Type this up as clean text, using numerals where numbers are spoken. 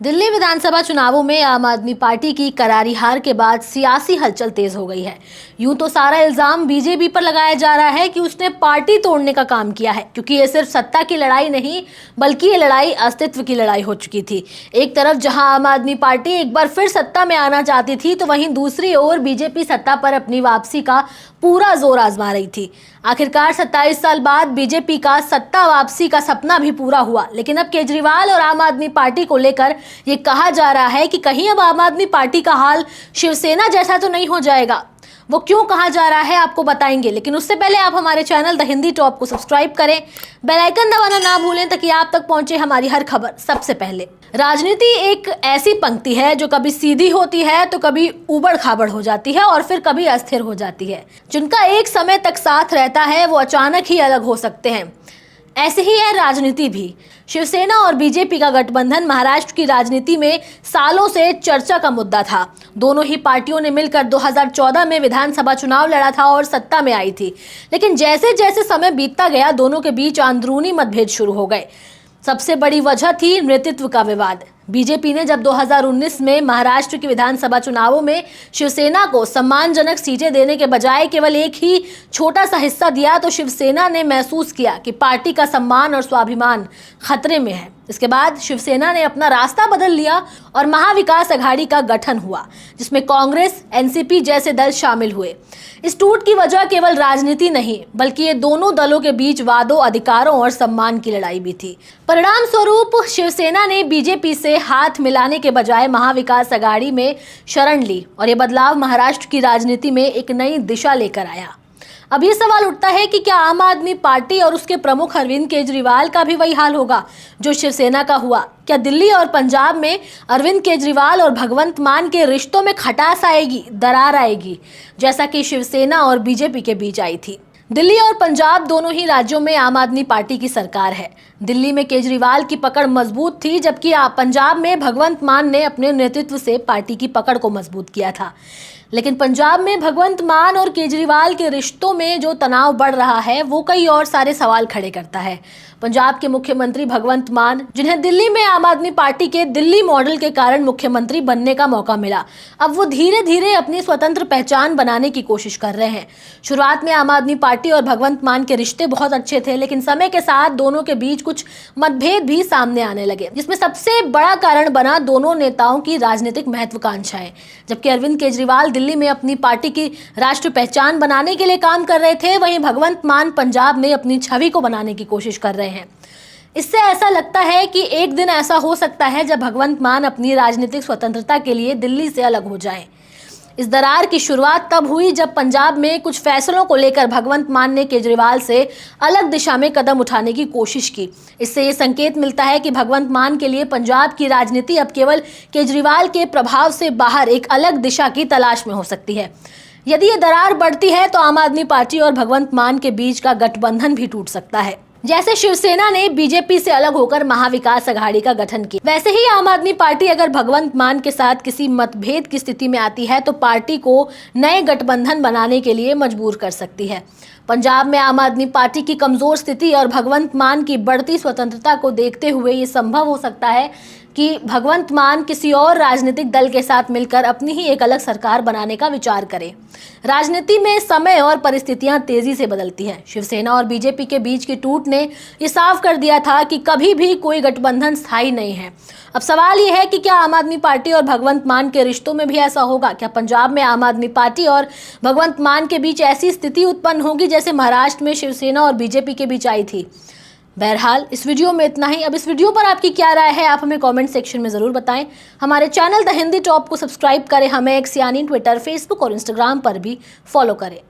दिल्ली विधानसभा चुनावों में आम आदमी पार्टी की करारी हार के बाद सियासी हलचल तेज हो गई है। यूं तो सारा इल्जाम बीजेपी पर लगाया जा रहा है कि उसने पार्टी तोड़ने का काम किया है, क्योंकि ये सिर्फ सत्ता की लड़ाई नहीं बल्कि ये लड़ाई अस्तित्व की लड़ाई हो चुकी थी। एक तरफ जहां आम आदमी पार्टी एक बार फिर सत्ता में आना चाहती थी, तो वहीं दूसरी ओर बीजेपी सत्ता पर अपनी वापसी का पूरा जोर आजमा रही थी। आखिरकार 27 साल बाद बीजेपी का सत्ता वापसी का सपना भी पूरा हुआ, लेकिन अब केजरीवाल और आम आदमी पार्टी को लेकर ये कहा जा रहा है कि कहीं अब आम आदमी पार्टी का हाल शिवसेना जैसा तो नहीं हो जाएगा। वो क्यों कहा जा रहा है आपको बताएंगे, लेकिन उससे पहले आप हमारे चैनल द हिंदी टॉप को सब्सक्राइब करें, बेल आइकन दबाना ना भूलें ताकि आप तक पहुंचे हमारी हर खबर सबसे पहले। राजनीति एक ऐसी पंक्ति है जो कभी सीधी होती है तो कभी उबड़ खाबड़ हो जाती है और फिर कभी अस्थिर हो जाती है। जिनका एक समय तक साथ रहता है वो अचानक ही अलग हो सकते हैं। ऐसे ही है राजनीति भी। शिवसेना और बीजेपी का गठबंधन महाराष्ट्र की राजनीति में सालों से चर्चा का मुद्दा था। दोनों ही पार्टियों ने मिलकर 2014 में विधानसभा चुनाव लड़ा था और सत्ता में आई थी, लेकिन जैसे जैसे समय बीतता गया दोनों के बीच अंदरूनी मतभेद शुरू हो गए। सबसे बड़ी वजह थी नेतृत्व का विवाद। बीजेपी ने जब 2019 में महाराष्ट्र के विधानसभा चुनावों में शिवसेना को सम्मानजनक सीटें देने के बजाय केवल एक ही छोटा सा हिस्सा दिया, तो शिवसेना ने महसूस किया कि पार्टी का सम्मान और स्वाभिमान खतरे में है। इसके बाद शिवसेना ने अपना रास्ता बदल लिया और महाविकास अघाड़ी का गठन हुआ, जिसमें कांग्रेस, एनसीपी जैसे दल शामिल हुए। इस टूट की वजह केवल राजनीति नहीं बल्कि ये दोनों दलों के बीच वादों, अधिकारों और सम्मान की लड़ाई भी थी। परिणाम स्वरूप शिवसेना ने बीजेपी से हाथ मिलाने के बजाय महाविकास अघाड़ी में शरण ली और ये बदलाव महाराष्ट्र की राजनीति में एक नई दिशा लेकर आया। अब ये सवाल उठता है कि क्या आम आदमी पार्टी और उसके प्रमुख अरविंद केजरीवाल का भी वही हाल होगा जो शिवसेना का हुआ? क्या दिल्ली और पंजाब में अरविंद केजरीवाल और भगवंत मान के रिश्तों में खटास आएगी, दरार आएगी, जैसा कि शिवसेना और बीजेपी के बीच आई थी? दिल्ली और पंजाब दोनों ही राज्यों में आम आदमी पार्टी की सरकार है। दिल्ली में केजरीवाल की पकड़ मजबूत थी, जबकि पंजाब में भगवंत मान ने अपने नेतृत्व से पार्टी की पकड़ को मजबूत किया था। लेकिन पंजाब में भगवंत मान और केजरीवाल के रिश्तों में जो तनाव बढ़ रहा है वो कई और सारे सवाल खड़े करता है। पंजाब के मुख्यमंत्री भगवंत मान, जिन्हें दिल्ली में आम आदमी पार्टी के दिल्ली मॉडल के कारण मुख्यमंत्री बनने का मौका मिला, अब वो धीरे धीरे अपनी स्वतंत्र पहचान बनाने की कोशिश कर रहे हैं। शुरुआत में आम आदमी पार्टी और भगवंत मान के रिश्ते बहुत अच्छे थे, लेकिन समय के साथ दोनों के बीच कुछ मतभेद भी सामने आने लगे, जिसमें सबसे बड़ा कारण बना दोनों नेताओं की राजनीतिक महत्वाकांक्षाएं। जबकि अरविंद केजरीवाल दिल्ली में अपनी पार्टी की राष्ट्र पहचान बनाने के लिए काम कर रहे थे, वहीं भगवंत मान पंजाब में अपनी छवि को बनाने की कोशिश कर रहे हैं। इससे ऐसा लगता है कि एक दिन ऐसा हो सकता है जब भगवंत मान अपनी राजनीतिक स्वतंत्रता के लिए दिल्ली से अलग हो जाएं। इस दरार की शुरुआत तब हुई जब पंजाब में कुछ फैसलों को लेकर भगवंत मान ने केजरीवाल से अलग दिशा में कदम उठाने की कोशिश की। इससे ये संकेत मिलता है कि भगवंत मान के लिए पंजाब की राजनीति अब केवल केजरीवाल के प्रभाव से बाहर एक अलग दिशा की तलाश में हो सकती है। यदि ये दरार बढ़ती है तो आम आदमी पार्टी और भगवंत मान के बीच का गठबंधन भी टूट सकता है। जैसे शिवसेना ने बीजेपी से अलग होकर महाविकास अघाड़ी का गठन किया, वैसे ही आम आदमी पार्टी अगर भगवंत मान के साथ किसी मतभेद की स्थिति में आती है तो पार्टी को नए गठबंधन बनाने के लिए मजबूर कर सकती है। पंजाब में आम आदमी पार्टी की कमजोर स्थिति और भगवंत मान की बढ़ती स्वतंत्रता को देखते हुए ये संभव हो सकता है कि भगवंत मान किसी और राजनीतिक दल के साथ मिलकर अपनी ही एक अलग सरकार बनाने का विचार करें। राजनीति में समय और परिस्थितियां तेजी से बदलती हैं। शिवसेना और बीजेपी के बीच की टूट ने ये साफ कर दिया था कि कभी भी कोई गठबंधन स्थायी नहीं है। अब सवाल ये है कि क्या आम आदमी पार्टी और भगवंत मान के रिश्तों में भी ऐसा होगा? क्या पंजाब में आम आदमी पार्टी और भगवंत मान के बीच ऐसी स्थिति उत्पन्न होगी जैसे महाराष्ट्र में शिवसेना और बीजेपी के बीच आई थी? बहरहाल इस वीडियो में इतना ही। अब इस वीडियो पर आपकी क्या राय है आप हमें कमेंट सेक्शन में ज़रूर बताएं। हमारे चैनल द हिंदी टॉप को सब्सक्राइब करें, हमें एक्स यानी ट्विटर, फेसबुक और इंस्टाग्राम पर भी फॉलो करें।